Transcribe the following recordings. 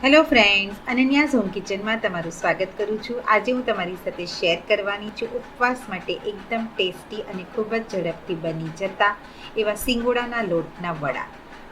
Hello friends, અનન્યાઝ home કિચનમાં તમારું સ્વાગત કરું છું. આજે હું તમારી સાથે શેર કરવાની છું ઉપવાસ માટે એકદમ ટેસ્ટી અને ખૂબ જ ઝડપથી બની જતા એવા સિંગોડાના લોટના વડા.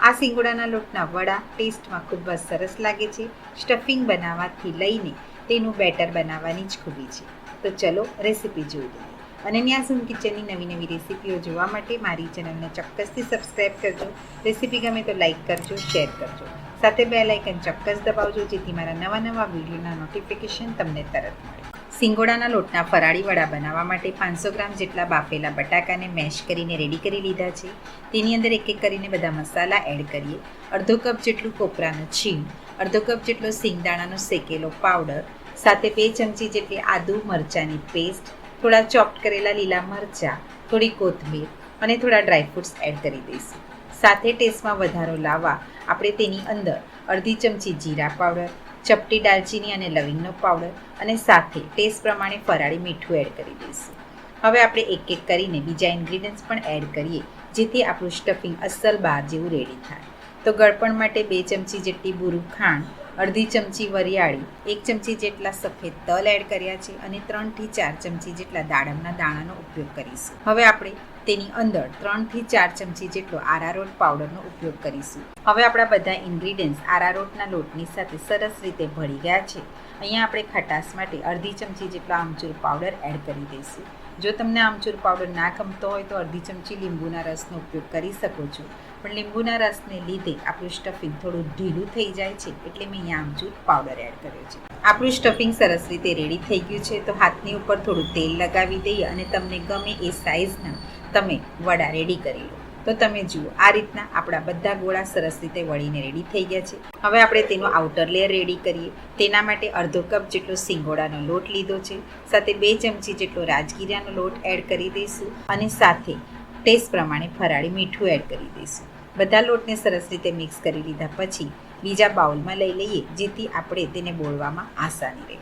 આ સિંગોડાના લોટના વડા ટેસ્ટમાં ખૂબ જ સરસ લાગે છે. સ્ટફિંગ બનાવવાથી લઈને તેનું બેટર બનાવવાની જ ખૂબી છે. તો ચલો રેસીપી જોઈ લઈએ. અનન્યાઝ હોમ કિચનની નવી નવી રેસીપીઓ જોવા માટે મારી ચેનલને ચોક્કસથી સબસ્ક્રાઈબ કરજો. રેસીપી ગમે તો લાઈક કરજો, શેર કરજો. સાથે બેલ આઇકન ચોક્કસ દબાવજો જેથી મારા નવા વિડીયોના નોટિફિકેશન તમને તરત મળે. સિંગોડાના લોટના ફરાળી વડા બનાવવા માટે 500 ગ્રામ જેટલા બાફેલા બટાકાને મેશ કરીને રેડી કરી લીધા છે. તેની અંદર એક એક કરીને બધા મસાલા એડ કરીએ. અડધો કપ જેટલું કોપરાનું છીણ, અડધો કપ જેટલો સિંગદાણાનો શેકેલો પાવડર, સાથે 2 ચમચી જેટલી આદુ મરચાંની પેસ્ટ, થોડા ચોપ્ડ કરેલા લીલા મરચાં, થોડી કોથમીર અને થોડા ડ્રાયફ્રૂટ્સ એડ કરી દઈશું. સાથે ટેસ્ટમાં વધારો લાવવા આપણે તેની અંદર અડધી ચમચી જીરા પાવડર, ચપટી દાલચીની અને લવિંગનો પાવડર અને સાથે ટેસ્ટ પ્રમાણે ફરાળી મીઠું એડ કરી દઈશું. હવે આપણે એક એક કરીને બીજા ઇન્ગ્રીડિયન્ટ્સ પણ એડ કરીએ જેથી આપણું સ્ટફિંગ અસલ બહાર જેવું રેડી થાય. તો ગળપણ માટે 2 ચમચી જેટલી બુરું ખાંડ, અડધી ચમચી વરિયાળી, 1 ચમચી જેટલા સફેદ તલ એડ કર્યા છે અને 3 થી 4 ચમચી જેટલા દાડમના દાણાનો ઉપયોગ કરીશું. હવે આપણે તેની અંદર 3 થી 4 ચમચી જેટલો આરારોટ પાવડરનો ઉપયોગ કરીશું. હવે આપણા બધા ઇન્ગ્રીડિયન્ટ્સ આરારોટના લોટની સાથે સરસ રીતે ભળી ગયા છે. અહીંયા આપણે ખટાશ માટે અડધી ચમચી જેટલો આમચૂર પાવડર એડ કરી દઈશું. જો તમને આમચૂર પાવડર ના ગમતો હોય તો અડધી ચમચી લીંબુના રસનો ઉપયોગ કરી શકો છો, પણ લીંબુના રસને લીધે આપણું સ્ટફિંગ થોડું ઢીલું થઈ જાય છે એટલે મેં અહીંયા આમચૂર પાવડર એડ કર્યો છે. આપણું સ્ટફિંગ સરસ રીતે રેડી થઈ ગયું છે. તો હાથની ઉપર થોડું તેલ લગાવી દઈએ અને તમને ગમે એ સાઇઝના તમે વડા રેડી કરી લો. તો તમે જુઓ, આ રીતના આપણા બધા ગોળા સરસ રીતે વળીને રેડી થઈ ગયા છે. હવે આપણે તેનો આઉટર લેયર રેડી કરીએ. તેના માટે અડધો કપ જેટલો સિંગોડાનો લોટ લીધો છે. સાથે 2 ચમચી જેટલો રાજગીરાનો લોટ એડ કરી દઈશું અને સાથે ટેસ્ટ પ્રમાણે ફરાળી મીઠું એડ કરી દઈશું. બધા લોટને સરસ રીતે મિક્સ કરી લીધા પછી બીજા બાઉલમાં લઈ લઈએ જેથી આપણે તેને બોળવામાં આસાની રહે.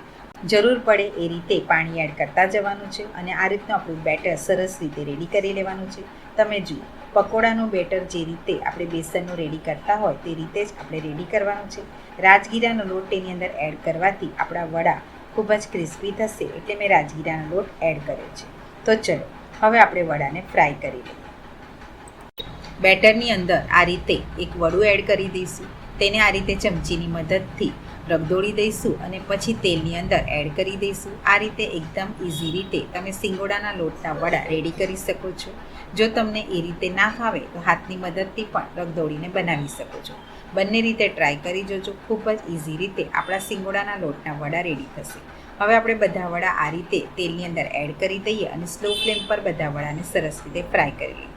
જરૂર પડે એ રીતે પાણી એડ કરતા જવાનું છે અને આ રીતનું આપણું બેટર સરસ રીતે રેડી કરી લેવાનું છે. તમે જુઓ, પકોડાનું બેટર જે રીતે આપણે બેસનનું રેડી કરતા હોય તે રીતે જ આપણે રેડી કરવાનું છે. રાજગીરાનો લોટ તેની અંદર એડ કરવાથી આપણા વડા ખૂબ જ ક્રિસ્પી થશે એટલે મેં રાજગીરાનો લોટ એડ કર્યો છે. તો ચલો હવે આપણે વડાને ફ્રાય કરી લઈએ. બેટરની અંદર આ રીતે એક વડું એડ કરી દઈશું. તેને આ રીતે ચમચીની મદદથી રગદોળી દઈશું અને પછી તેલની અંદર એડ કરી દઈશું. આ રીતે એકદમ ઇઝી રીતે તમે સિંગોડાના લોટના વડા રેડી કરી શકો છો. જો તમને એ રીતે ના ફાવે તો હાથની મદદથી પણ રગદોળીને બનાવી શકો છો. બંને રીતે ટ્રાય કરી જોજો. ખૂબ જ ઇઝી રીતે આપણા સિંગોડાના લોટના વડા રેડી થશે. હવે આપણે બધા વડા આ રીતે તેલની અંદર એડ કરી દઈએ અને સ્લો ફ્લેમ પર બધા વડાને સરસ રીતે ફ્રાય કરી લઈએ.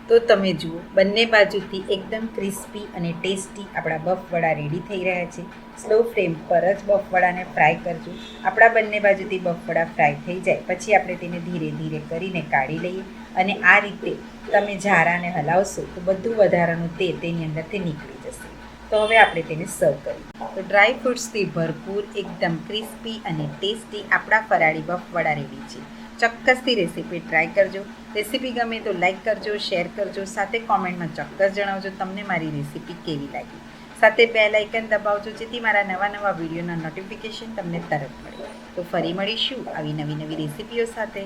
તો તમે જુઓ, બંને બાજુથી એકદમ ક્રિસ્પી અને ટેસ્ટી આપણા બફ વડા રેડી થઈ રહ્યા છે. સ્લો ફ્લેમ પર જ બફ વડાને ફ્રાય કરજો. આપણા બંને બાજુથી બફ વડા ફ્રાય થઈ જાય પછી આપણે તેને ધીરે ધીરે કરીને કાઢી લઈએ અને આ રીતે તમે ઝારાને હલાવશો તો બધું વધારાનું તેલ તેની અંદરથી નીકળી જશે. તો હવે આપણે તેને સર્વ કરીએ. તો ડ્રાય ફ્રૂટ્સથી ભરપૂર એકદમ ક્રિસ્પી અને ટેસ્ટી આપણા ફરાળી બફ વડા રેડી છે. ચોક્કસથી રેસીપી ટ્રાય કરજો. રેસીપી ગમે તો લાઈક કરજો, શેર કરજો, સાથે કોમેન્ટમાં ચોક્કસ જણાવજો તમને મારી રેસીપી કેવી લાગી. સાથે બેલ આઇકન દબાવજો જેથી મારા નવા વિડીયોના નોટિફિકેશન તમને તરત મળે. તો ફરી મળીશું આવી નવી રેસીપીઓ સાથે.